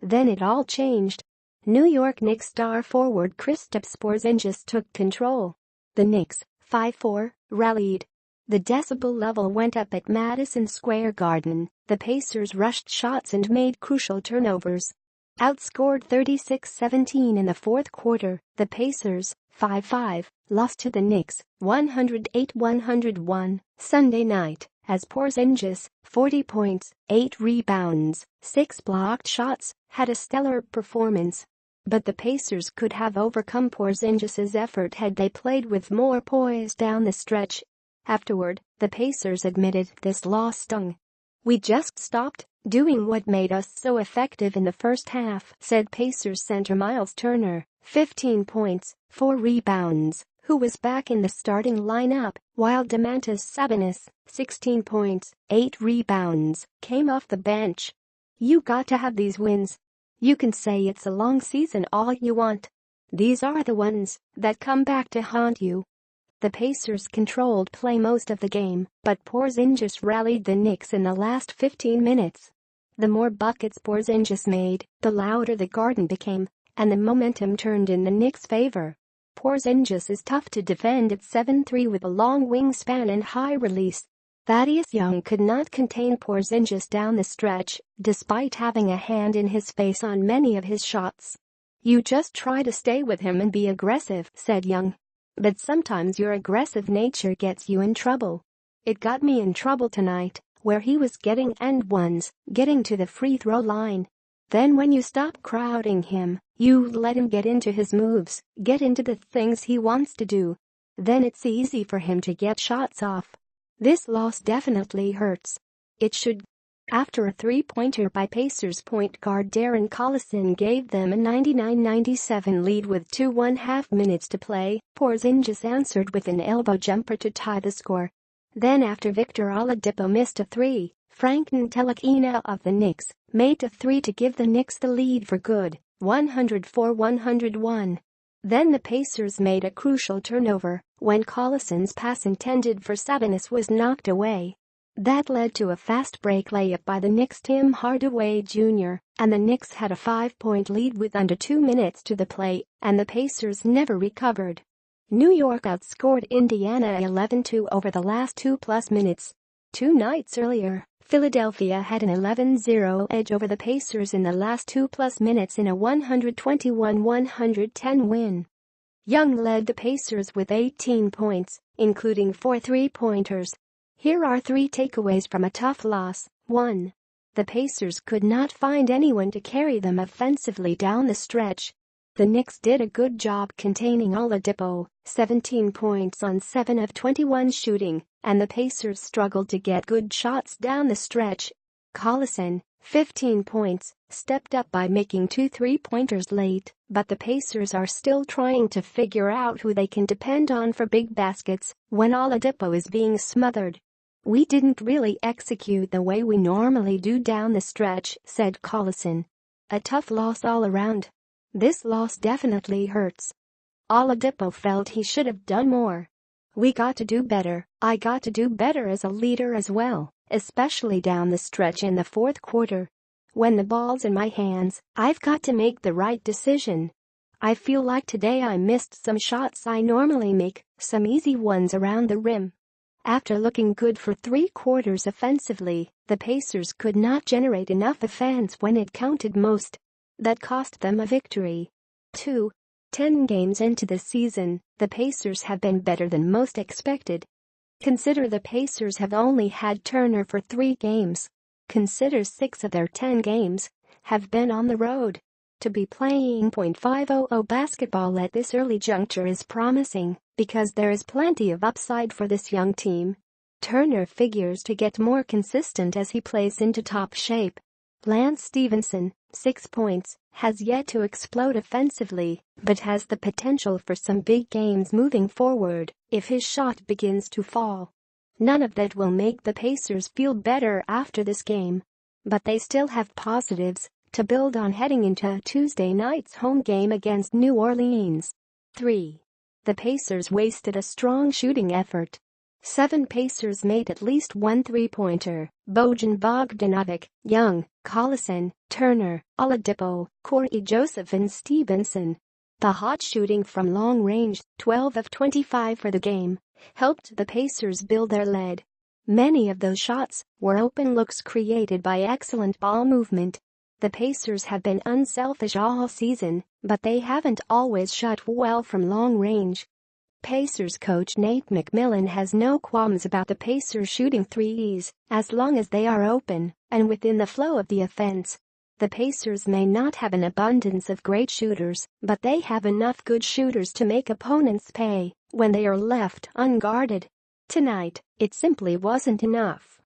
Then it all changed. New York Knicks star forward Kristaps Porzingis took control. The Knicks, 5-4, rallied. The decibel level went up at Madison Square Garden. The Pacers rushed shots and made crucial turnovers. Outscored 36-17 in the fourth quarter, the Pacers, 5-5, lost to the Knicks, 108-101, Sunday night, as Porzingis, 40 points, 8 rebounds, 6 blocked shots, had a stellar performance. But the Pacers could have overcome Porzingis's effort had they played with more poise down the stretch. Afterward, the Pacers admitted this loss stung. "We just stopped doing what made us so effective in the first half," said Pacers center Miles Turner, 15 points, 4 rebounds, who was back in the starting lineup, while Domantas Sabonis, 16 points, 8 rebounds, came off the bench. "You got to have these wins. You can say it's a long season all you want. These are the ones that come back to haunt you." The Pacers controlled play most of the game, but Porzingis rallied the Knicks in the last 15 minutes. The more buckets Porzingis made, the louder the Garden became, and the momentum turned in the Knicks' favor. Porzingis is tough to defend at 7'3" with a long wingspan and high release. Thaddeus Young could not contain Porzingis down the stretch, despite having a hand in his face on many of his shots. "You just try to stay with him and be aggressive," said Young. "But sometimes your aggressive nature gets you in trouble. It got me in trouble tonight, where he was getting and ones, getting to the free throw line. Then when you stop crowding him, you let him get into his moves, get into the things he wants to do. Then it's easy for him to get shots off. This loss definitely hurts. It should." After a three-pointer by Pacers point guard Darren Collison gave them a 99-97 lead with 2.5 minutes to play, Porzingis answered with an elbow jumper to tie the score. Then after Victor Oladipo missed a three, Frank Ntilikina of the Knicks made a three to give the Knicks the lead for good, 104-101. Then the Pacers made a crucial turnover when Collison's pass intended for Sabonis was knocked away. That led to a fast break layup by the Knicks' Tim Hardaway Jr., and the Knicks had a 5-point lead with under 2 minutes to the play, and the Pacers never recovered. New York outscored Indiana 11-2 over the last 2+ minutes. 2 nights earlier, Philadelphia had an 11-0 edge over the Pacers in the last 2+ minutes in a 121-110 win. Young led the Pacers with 18 points, including 4 three-pointers. Here are 3 takeaways from a tough loss. 1. The Pacers could not find anyone to carry them offensively down the stretch. The Knicks did a good job containing Oladipo, 17 points on 7 of 21 shooting, and the Pacers struggled to get good shots down the stretch. Collison, 15 points, stepped up by making 2 three-pointers late, but the Pacers are still trying to figure out who they can depend on for big baskets when Oladipo is being smothered. "We didn't really execute the way we normally do down the stretch," said Collison. "A tough loss all around. This loss definitely hurts. Oladipo felt he should have done more. We got to do better. I got to do better as a leader as well, especially down the stretch in the fourth quarter. When the ball's in my hands, I've got to make the right decision. I feel like today I missed some shots I normally make, some easy ones around the rim." After looking good for 3 quarters offensively, the Pacers could not generate enough offense when it counted most. That cost them a victory. 2. 10 games into the season, the Pacers have been better than most expected. Consider the Pacers have only had Turner for 3 games. Consider 6 of their 10 games have been on the road. To be playing .500 basketball at this early juncture is promising because there is plenty of upside for this young team. Turner figures to get more consistent as he plays into top shape. Lance Stevenson, 6 points, has yet to explode offensively, but has the potential for some big games moving forward if his shot begins to fall. None of that will make the Pacers feel better after this game, but they still have positives to build on heading into Tuesday night's home game against New Orleans. 3. The Pacers wasted a strong shooting effort. 7 Pacers made at least one three-pointer. Bojan Bogdanovic, Young, Collison, Turner, Oladipo, Corey Joseph and Stevenson. The hot shooting from long range, 12 of 25 for the game, helped the Pacers build their lead. Many of those shots were open looks created by excellent ball movement. The Pacers have been unselfish all season, but they haven't always shot well from long range. Pacers coach Nate McMillan has no qualms about the Pacers shooting threes as long as they are open and within the flow of the offense. The Pacers may not have an abundance of great shooters, but they have enough good shooters to make opponents pay when they are left unguarded. Tonight, it simply wasn't enough.